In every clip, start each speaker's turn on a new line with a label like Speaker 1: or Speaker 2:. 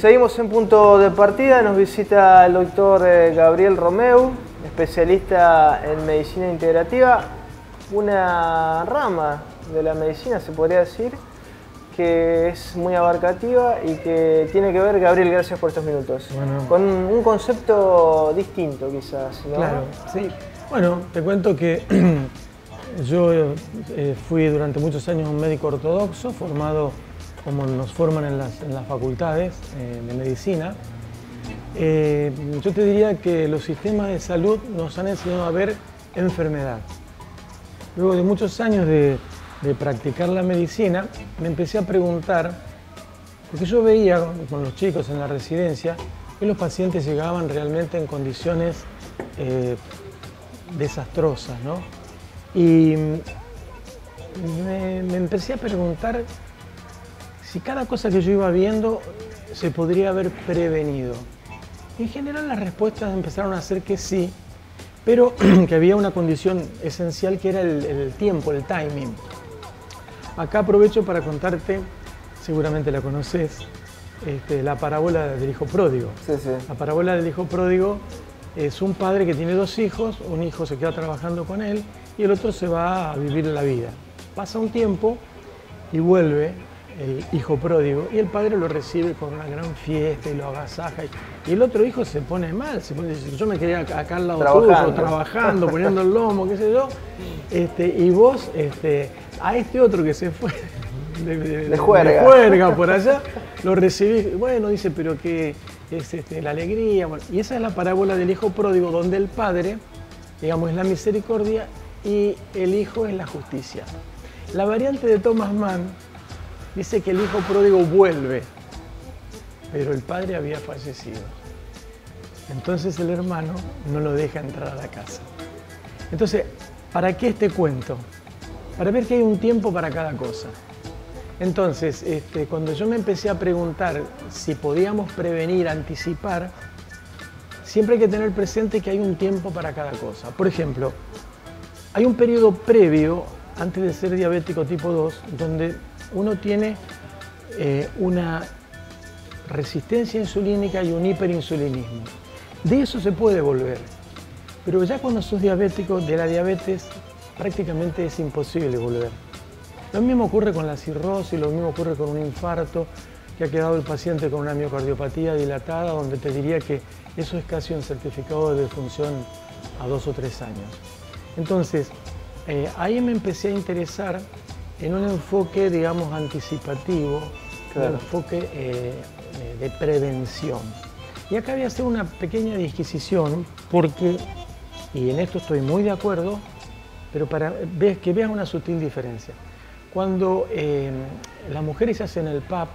Speaker 1: Seguimos en Punto de Partida, nos visita el doctor Gabriel Romeu, especialista en medicina integrativa, una rama de la medicina, se podría decir, que es muy abarcativa y que tiene que ver, Gabriel, gracias por estos minutos, con un concepto distinto quizás, ¿no?
Speaker 2: Claro, sí. Bueno, te cuento que yo fui durante muchos años un médico ortodoxo, formado como nos forman en las facultades de medicina. Yo te diría que los sistemas de salud nos han enseñado a ver enfermedad. Luego de muchos años de practicar la medicina, me empecé a preguntar, porque yo veía con los chicos en la residencia que los pacientes llegaban realmente en condiciones desastrosas, ¿no? Y me empecé a preguntar si cada cosa que yo iba viendo se podría haber prevenido. Y en general las respuestas empezaron a ser que sí, pero que había una condición esencial que era el tiempo, el timing. Acá aprovecho para contarte, seguramente la conoces, la parábola del hijo pródigo.
Speaker 1: Sí, sí.
Speaker 2: La parábola del hijo pródigo es un padre que tiene dos hijos, un hijo se queda trabajando con él y el otro se va a vivir la vida. Pasa un tiempo y vuelve el hijo pródigo y el padre lo recibe con una gran fiesta y lo agasaja y el otro hijo se pone mal, yo me quería acá al lado tuyo, trabajando, poniendo el lomo, qué sé yo, y vos a este otro que se fue de juerga por allá, lo recibís, bueno, dice, pero que es la alegría, bueno, y esa es la parábola del hijo pródigo, donde el padre, digamos, es la misericordia y el hijo es la justicia. La variante de Thomas Mann dice que el hijo pródigo vuelve, pero el padre había fallecido. Entonces el hermano no lo deja entrar a la casa. Entonces, ¿para qué este cuento? Para ver que hay un tiempo para cada cosa. Entonces, cuando yo me empecé a preguntar si podíamos prevenir, anticipar, siempre hay que tener presente que hay un tiempo para cada cosa. Por ejemplo, hay un periodo previo, antes de ser diabético tipo 2, donde uno tiene una resistencia insulínica y un hiperinsulinismo. De eso se puede volver, pero ya cuando sos diabético, de la diabetes prácticamente es imposible volver. Lo mismo ocurre con la cirrosis, lo mismo ocurre con un infarto, que ha quedado el paciente con una miocardiopatía dilatada, donde te diría que eso es casi un certificado de defunción a 2 o 3 años. Entonces, ahí me empecé a interesar en un enfoque, digamos, anticipativo, claro, un enfoque de prevención. Y acá voy a hacer una pequeña disquisición, porque, y en esto estoy muy de acuerdo, pero para que veas una sutil diferencia. Cuando las mujeres hacen el PAP,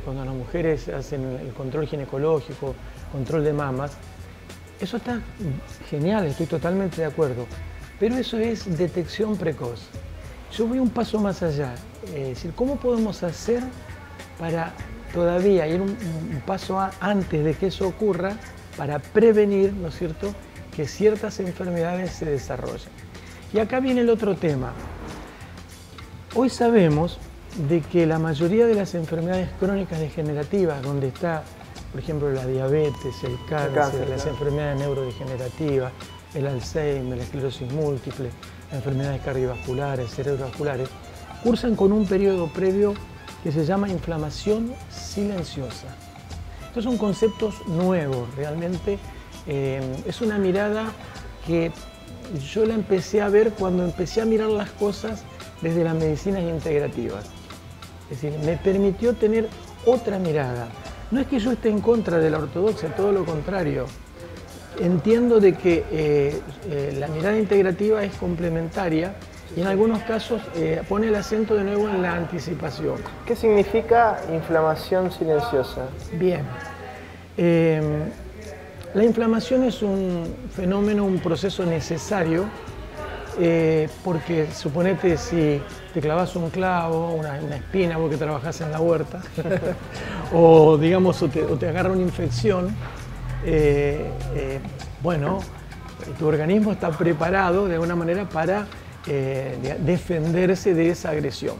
Speaker 2: cuando las mujeres hacen el control ginecológico, control de mamas, eso está genial, estoy totalmente de acuerdo, pero eso es detección precoz. Yo voy un paso más allá, es decir, ¿cómo podemos hacer para todavía ir un paso antes de que eso ocurra para prevenir, ¿no es cierto?, que ciertas enfermedades se desarrollen? Y acá viene el otro tema. Hoy sabemos de que la mayoría de las enfermedades crónicas degenerativas, donde está, por ejemplo, la diabetes, el cáncer, las enfermedades neurodegenerativas, el Alzheimer, la esclerosis múltiple, enfermedades cardiovasculares, cerebrovasculares, cursan con un periodo previo que se llama inflamación silenciosa. Estos son conceptos nuevos, realmente es una mirada que yo la empecé a ver cuando empecé a mirar las cosas desde las medicinas integrativas. Es decir, me permitió tener otra mirada. No es que yo esté en contra de la ortodoxia, todo lo contrario. Entiendo de que la mirada integrativa es complementaria y en algunos casos pone el acento de nuevo en la anticipación.
Speaker 1: ¿Qué significa inflamación silenciosa?
Speaker 2: Bien. La inflamación es un fenómeno, un proceso necesario porque suponete si te clavas un clavo, una espina porque trabajás en la huerta o digamos o te agarra una infección, bueno, tu organismo está preparado de alguna manera para defenderse de esa agresión.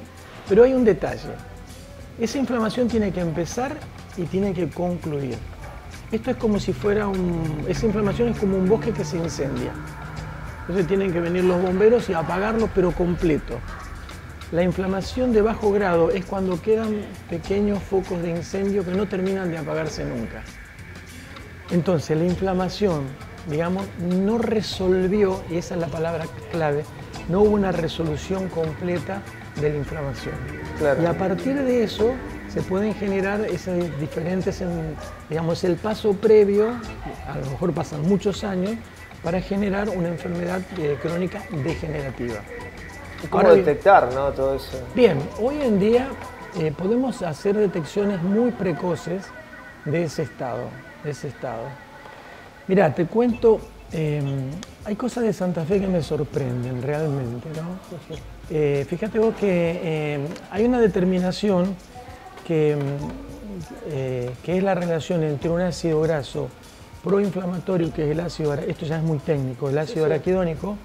Speaker 2: Pero hay un detalle, esa inflamación tiene que empezar y tiene que concluir. Esto es como si fuera esa inflamación es como un bosque que se incendia. Entonces tienen que venir los bomberos y apagarlo, pero completo. La inflamación de bajo grado es cuando quedan pequeños focos de incendio que no terminan de apagarse nunca. Entonces la inflamación, digamos, no resolvió, y esa es la palabra clave, no hubo una resolución completa de la inflamación. Claro. Y a partir de eso se pueden generar esas diferentes, digamos, el paso previo, a lo mejor pasan muchos años, para generar una enfermedad crónica degenerativa.
Speaker 1: ¿Cómo detectar, no, todo eso?
Speaker 2: Bien, hoy en día podemos hacer detecciones muy precoces de ese estado. Mira, te cuento, hay cosas de Santa Fe que me sorprenden realmente, ¿no? Fíjate vos que hay una determinación que es la relación entre un ácido graso proinflamatorio, que es el ácido, esto ya es muy técnico, el ácido araquidónico,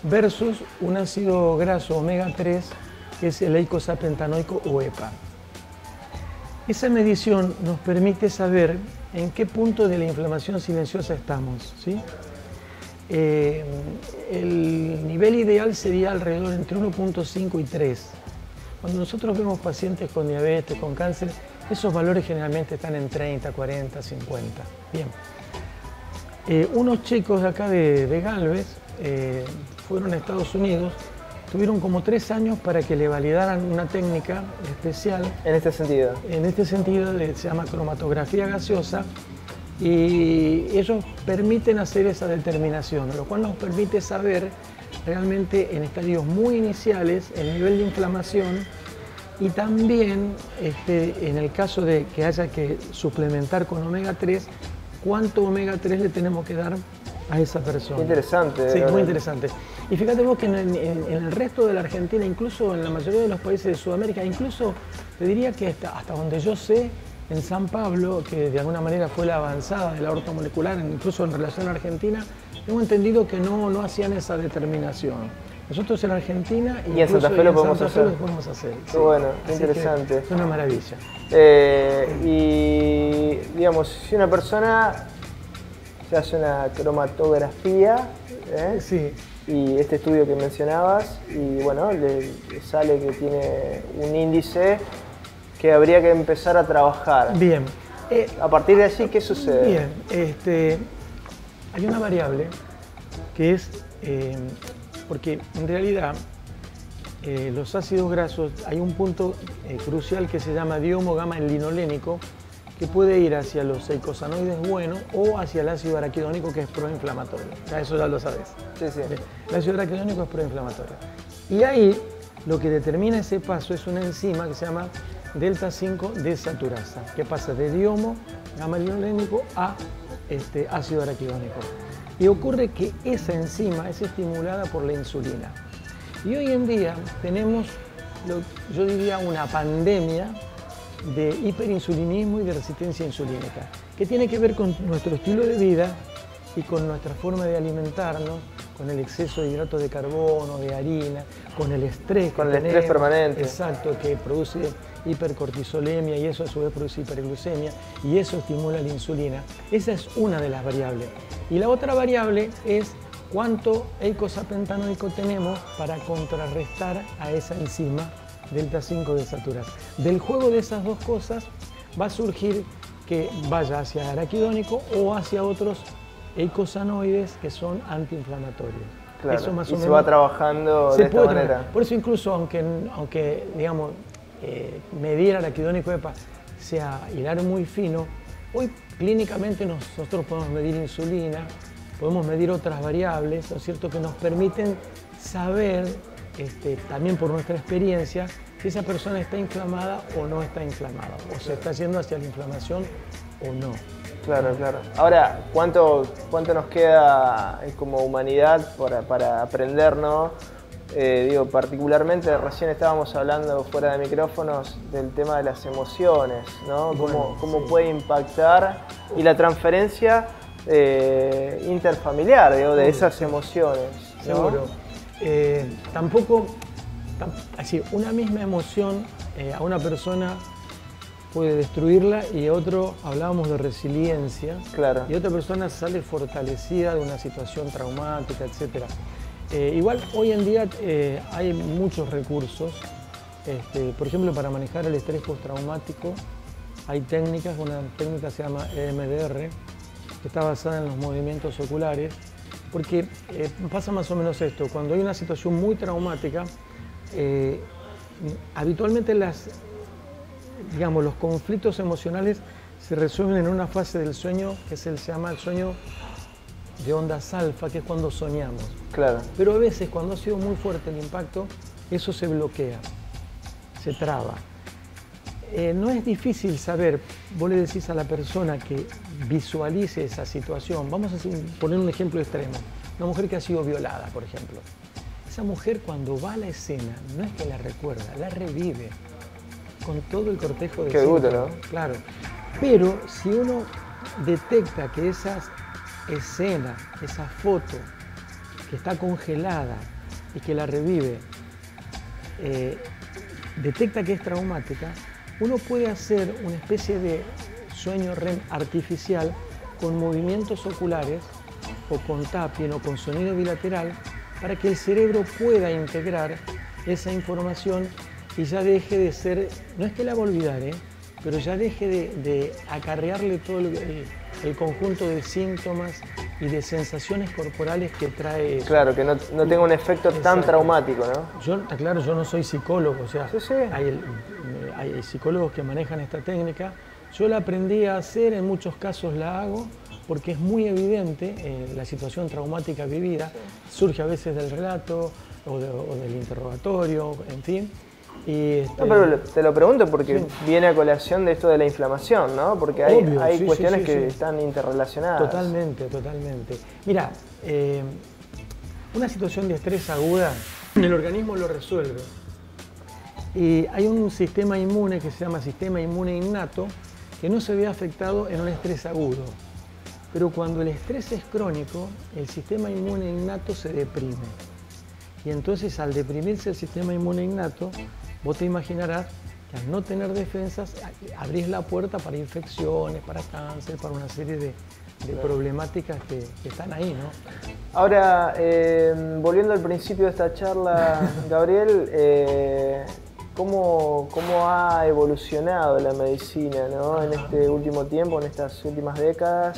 Speaker 2: versus un ácido graso omega 3, que es el eicosapentaenoico o EPA. Esa medición nos permite saber en qué punto de la inflamación silenciosa estamos, ¿sí? El nivel ideal sería alrededor entre 1.5 y 3. Cuando nosotros vemos pacientes con diabetes, con cáncer, esos valores generalmente están en 30, 40, 50. Bien. Unos chicos de acá de Galvez fueron a Estados Unidos, tuvieron como 3 años para que le validaran una técnica especial.
Speaker 1: ¿En este sentido?
Speaker 2: En este sentido, se llama cromatografía gaseosa, y ellos permiten hacer esa determinación, lo cual nos permite saber realmente en estadios muy iniciales el nivel de inflamación, y también en el caso de que haya que suplementar con omega 3, cuánto omega 3 le tenemos que dar a esa persona.
Speaker 1: Qué interesante.
Speaker 2: Sí, muy interesante. Y fíjate vos que en el resto de la Argentina, incluso en la mayoría de los países de Sudamérica, incluso te diría que hasta donde yo sé, en San Pablo, que de alguna manera fue la avanzada de la ortomolecular, incluso en relación a Argentina, tengo entendido que no hacían esa determinación. Nosotros en Argentina
Speaker 1: y en Santa Fe lo podemos hacer.
Speaker 2: Qué
Speaker 1: sí. Bueno, qué interesante.
Speaker 2: Es una maravilla.
Speaker 1: Y digamos, si una persona se hace una cromatografía,
Speaker 2: sí.
Speaker 1: Y este estudio que mencionabas, y bueno, le sale que tiene un índice que habría que empezar a trabajar.
Speaker 2: Bien.
Speaker 1: A partir de allí, ¿qué sucede?
Speaker 2: Bien, hay una variable que es, porque en realidad los ácidos grasos, hay un punto crucial que se llama diomo gamma linolénico, que puede ir hacia los eicosanoides buenos o hacia el ácido araquidónico, que es proinflamatorio. Eso ya lo sabes.
Speaker 1: Sí, sí.
Speaker 2: El ácido araquidónico es proinflamatorio. Y ahí lo que determina ese paso es una enzima que se llama delta 5 desaturasa, que pasa de diomo gamma linolénico a ácido araquidónico. Y ocurre que esa enzima es estimulada por la insulina. Y hoy en día tenemos, yo diría, una pandemia de hiperinsulinismo y de resistencia insulínica, que tiene que ver con nuestro estilo de vida y con nuestra forma de alimentarnos, con el exceso de hidratos de carbono, de harina, con el estrés.
Speaker 1: Con el estrés permanente.
Speaker 2: Exacto, que produce hipercortisolemia y eso a su vez produce hiperglucemia y eso estimula la insulina. Esa es una de las variables. Y la otra variable es cuánto eicosapentaenoico tenemos para contrarrestar a esa enzima delta 5 desaturasa. Del juego de esas dos cosas va a surgir que vaya hacia araquidónico o hacia otros eicosanoides que son antiinflamatorios.
Speaker 1: Claro,
Speaker 2: eso más
Speaker 1: y
Speaker 2: o
Speaker 1: se
Speaker 2: menos
Speaker 1: va trabajando de esta manera.
Speaker 2: Por eso incluso aunque digamos, medir araquidónico EPA sea hilar muy fino, hoy clínicamente nosotros podemos medir insulina, podemos medir otras variables, ¿no es cierto?, que nos permiten saber, también por nuestra experiencia, si esa persona está inflamada o no está inflamada, o se está yendo hacia la inflamación o no.
Speaker 1: Claro, claro. Ahora, ¿cuánto nos queda como humanidad para aprender, no? Digo, particularmente, recién estábamos hablando fuera de micrófonos del tema de las emociones, ¿no?
Speaker 2: Bueno,
Speaker 1: cómo
Speaker 2: sí.
Speaker 1: puede impactar y la transferencia interfamiliar, digo, de esas emociones, ¿no?
Speaker 2: Seguro. Tampoco, así, una misma emoción a una persona puede destruirla y otro, hablábamos de resiliencia,
Speaker 1: Claro.
Speaker 2: y otra persona sale fortalecida de una situación traumática, etc. Igual hoy en día hay muchos recursos, por ejemplo, para manejar el estrés postraumático hay técnicas, una técnica se llama EMDR, que está basada en los movimientos oculares, porque pasa más o menos esto: cuando hay una situación muy traumática, habitualmente digamos, los conflictos emocionales se resuelven en una fase del sueño que se llama el sueño de ondas alfa, que es cuando soñamos.
Speaker 1: Claro.
Speaker 2: Pero a veces, cuando ha sido muy fuerte el impacto, eso se bloquea, se traba. No es difícil saber, vos le decís a la persona que visualice esa situación. Vamos a poner un ejemplo extremo. Una mujer que ha sido violada, por ejemplo. Esa mujer, cuando va a la escena, no es que la recuerda, la revive con todo el cortejo de
Speaker 1: Qué duro,
Speaker 2: síntomas.
Speaker 1: ¿no?
Speaker 2: Claro. Pero si uno detecta que esa escena, esa foto que está congelada y que la revive, detecta que es traumática, uno puede hacer una especie de sueño REM artificial con movimientos oculares o con tapping o con sonido bilateral, para que el cerebro pueda integrar esa información y ya deje de ser, no es que la va a olvidar, pero ya deje de acarrearle todo el conjunto de síntomas y de sensaciones corporales que trae eso.
Speaker 1: Claro, que no tenga un efecto tan traumático, ¿no?
Speaker 2: Claro, yo no soy psicólogo, o sea,
Speaker 1: Sí, sí.
Speaker 2: hay psicólogos que manejan esta técnica. Yo la aprendí a hacer, en muchos casos la hago, porque es muy evidente la situación traumática vivida. Surge a veces del relato o del interrogatorio, en fin.
Speaker 1: No, pero te lo pregunto porque
Speaker 2: sí,
Speaker 1: viene a colación de esto de la inflamación, ¿no? Porque hay,
Speaker 2: obvio,
Speaker 1: hay
Speaker 2: sí,
Speaker 1: cuestiones
Speaker 2: sí,
Speaker 1: que
Speaker 2: sí.
Speaker 1: están interrelacionadas.
Speaker 2: Totalmente, totalmente. Mira, una situación de estrés aguda, el organismo lo resuelve. Y hay un sistema inmune que se llama sistema inmune innato, que no se ve afectado en un estrés agudo. Pero cuando el estrés es crónico, el sistema inmune innato se deprime. Y entonces, al deprimirse el sistema inmune innato, vos te imaginarás que al no tener defensas, abrís la puerta para infecciones, para cáncer, para una serie de problemáticas que están ahí, ¿no?
Speaker 1: Ahora, volviendo al principio de esta charla, Gabriel, ¿cómo ha evolucionado la medicina, ¿no? En este último tiempo, en estas últimas décadas?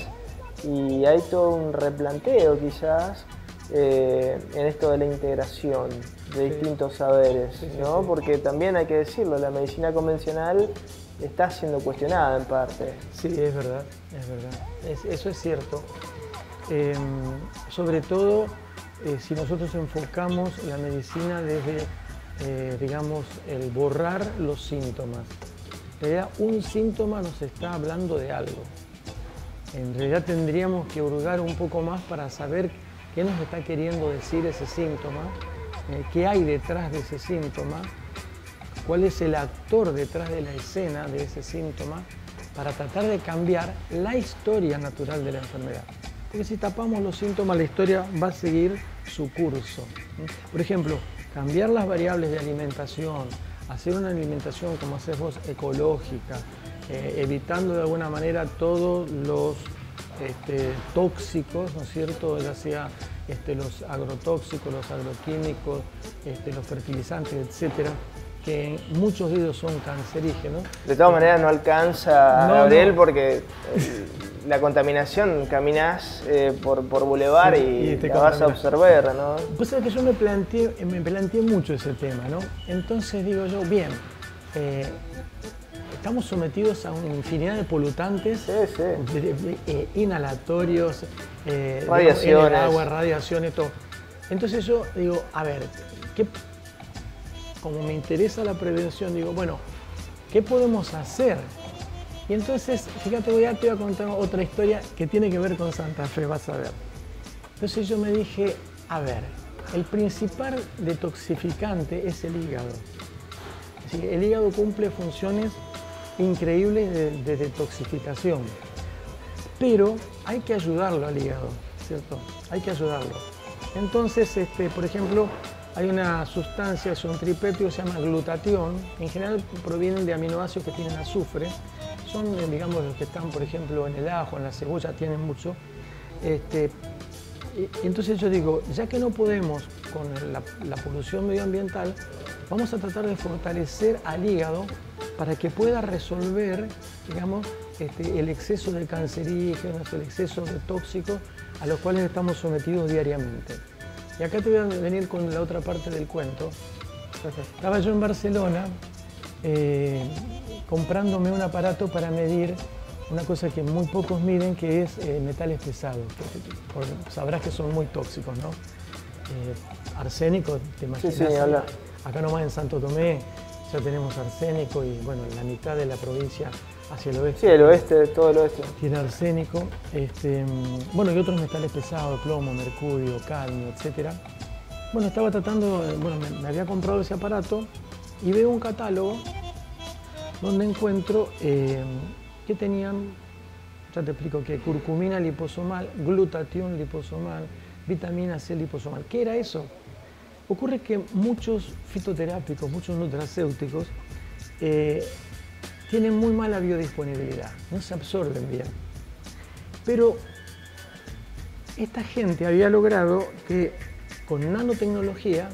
Speaker 1: Y hay todo un replanteo quizás en esto de la integración de distintos saberes, ¿no? Porque también hay que decirlo, la medicina convencional está siendo cuestionada en parte.
Speaker 2: Sí, es verdad, es verdad. Eso es cierto. Sobre todo si nosotros enfocamos la medicina desde, digamos, el borrar los síntomas. En realidad, un síntoma nos está hablando de algo. En realidad tendríamos que hurgar un poco más para saber qué nos está queriendo decir ese síntoma, qué hay detrás de ese síntoma, cuál es el actor detrás de la escena de ese síntoma, para tratar de cambiar la historia natural de la enfermedad. Porque si tapamos los síntomas, la historia va a seguir su curso. Por ejemplo, cambiar las variables de alimentación, hacer una alimentación, como haces vos, ecológica, evitando de alguna manera todos los tóxicos, ¿no es cierto?, ya sea los agrotóxicos, los agroquímicos, los fertilizantes, etcétera, que muchos de ellos son cancerígenos.
Speaker 1: De todas maneras no alcanza, Gabriel, porque la contaminación, caminás por Boulevard y la vas a observar, ¿no?
Speaker 2: Pues sabes que yo me planteé mucho ese tema, ¿no? Entonces digo yo, bien, estamos sometidos a una infinidad de polutantes, inhalatorios,
Speaker 1: radiaciones,
Speaker 2: en el agua, radiaciones, todo. Entonces yo digo, a ver, como me interesa la prevención, digo, bueno, ¿qué podemos hacer? Y entonces, fíjate, te voy a contar otra historia que tiene que ver con Santa Fe, vas a ver. Entonces yo me dije, a ver, el principal detoxificante es el hígado. Es decir, el hígado cumple funciones increíbles de detoxificación, pero hay que ayudarlo al hígado, ¿cierto? Hay que ayudarlo. Entonces, por ejemplo, hay una sustancia, es un tripéptido que se llama glutatión. En general provienen de aminoácidos que tienen azufre. Son, digamos, los que están, por ejemplo, en el ajo, en la cebolla, tienen mucho. Entonces yo digo, ya que no podemos con la polución medioambiental, vamos a tratar de fortalecer al hígado para que pueda resolver, digamos, el exceso de cancerígenos, el exceso de tóxicos a los cuales estamos sometidos diariamente. Y acá te voy a venir con la otra parte del cuento. Estaba yo en Barcelona comprándome un aparato para medir una cosa que muy pocos miden, que es metales pesados. Sabrás que son muy tóxicos, ¿no? Arsénico, te imaginas.
Speaker 1: Sí,
Speaker 2: acá nomás en Santo Tomé ya tenemos arsénico y bueno, la mitad de la provincia hacia el oeste.
Speaker 1: Sí, el oeste, todo el oeste.
Speaker 2: Tiene arsénico. Bueno, y otros metales pesados, plomo, mercurio, cadmio, etc. Bueno, estaba tratando, bueno, me había comprado ese aparato y veo un catálogo donde encuentro que tenían, ya te explico, que curcumina liposomal, glutatión liposomal, vitamina C liposomal. ¿Qué era eso? Ocurre que muchos fitoterápicos, muchos nutracéuticos tienen muy mala biodisponibilidad, no se absorben bien. Pero esta gente había logrado que con nanotecnología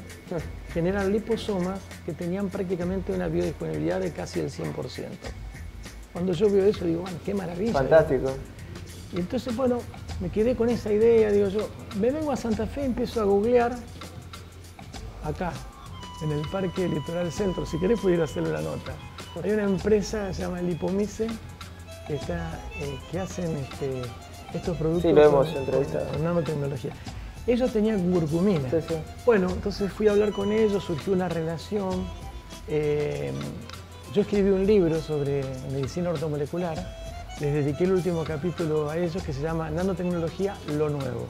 Speaker 2: generar liposomas que tenían prácticamente una biodisponibilidad de casi el 100%. Cuando yo veo eso digo, bueno, qué maravilla.
Speaker 1: Fantástico.
Speaker 2: Y entonces, bueno, me quedé con esa idea, digo yo, me vengo a Santa Fe, empiezo a googlear acá, en el Parque Litoral Centro, si querés pudiera hacerle una nota. Hay una empresa que se llama Lipomyce que hacen estos productos.
Speaker 1: Sí, lo hemos entrevistado.
Speaker 2: Con nanotecnología. Ellos tenían curcumina.
Speaker 1: Sí, sí.
Speaker 2: Bueno, entonces fui a hablar con ellos, surgió una relación. Yo escribí un libro sobre medicina ortomolecular, les dediqué el último capítulo a ellos que se llama Nanotecnología, lo nuevo.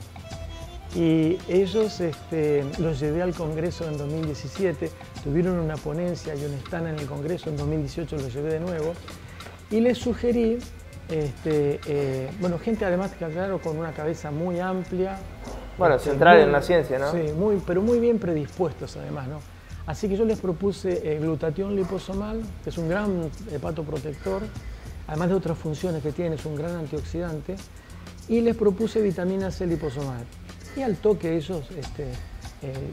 Speaker 2: Y ellos los llevé al Congreso en 2017, tuvieron una ponencia y un stand en el Congreso, en 2018 los llevé de nuevo, y les sugerí, bueno, gente además que claro, con una cabeza muy amplia.
Speaker 1: Bueno, central en la ciencia, ¿no?
Speaker 2: Sí, pero muy bien predispuestos además, ¿no? Así que yo les propuse glutatión liposomal, que es un gran hepatoprotector, además de otras funciones que tiene, es un gran antioxidante, y les propuse vitamina C liposomal. Y al toque ellos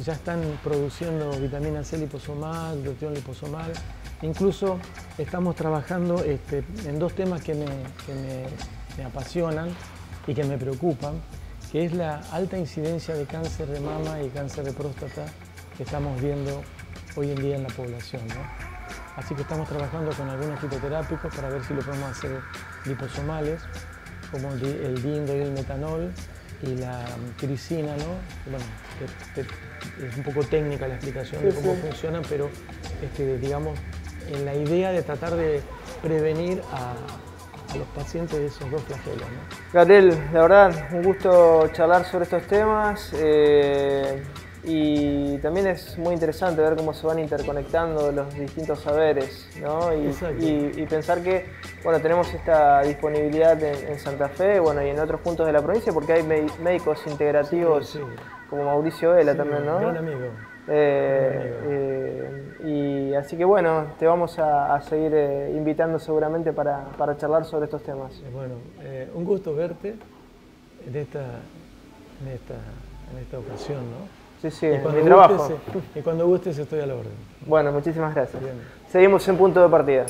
Speaker 2: ya están produciendo vitamina C liposomal, glutatión liposomal. Incluso estamos trabajando en dos temas que me apasionan y que me preocupan, que es la alta incidencia de cáncer de mama y cáncer de próstata que estamos viendo hoy en día en la población, ¿no? Así que estamos trabajando con algunos fitoterápicos para ver si lo podemos hacer liposomales, como el diindodilmetanol y la tiricina, ¿no? Bueno, es un poco técnica la explicación de cómo funcionan, pero digamos, en la idea de tratar de prevenir a los pacientes de esos dos flagelos, ¿no?
Speaker 1: Gabriel, la verdad, un gusto charlar sobre estos temas y también es muy interesante ver cómo se van interconectando los distintos saberes, ¿no? Y pensar que, bueno, tenemos esta disponibilidad en Santa Fe, bueno, y en otros puntos de la provincia, porque hay médicos integrativos como Mauricio Vela también, ¿no?
Speaker 2: Gran amigo.
Speaker 1: Y así que bueno, te vamos a seguir invitando seguramente para charlar sobre estos temas.
Speaker 2: Bueno, un gusto verte en esta ocasión, ¿no?
Speaker 1: Sí, sí, en mi trabajo.
Speaker 2: Y cuando gustes estoy a la orden.
Speaker 1: Bueno, muchísimas gracias.
Speaker 2: Bien.
Speaker 1: Seguimos en punto de partida.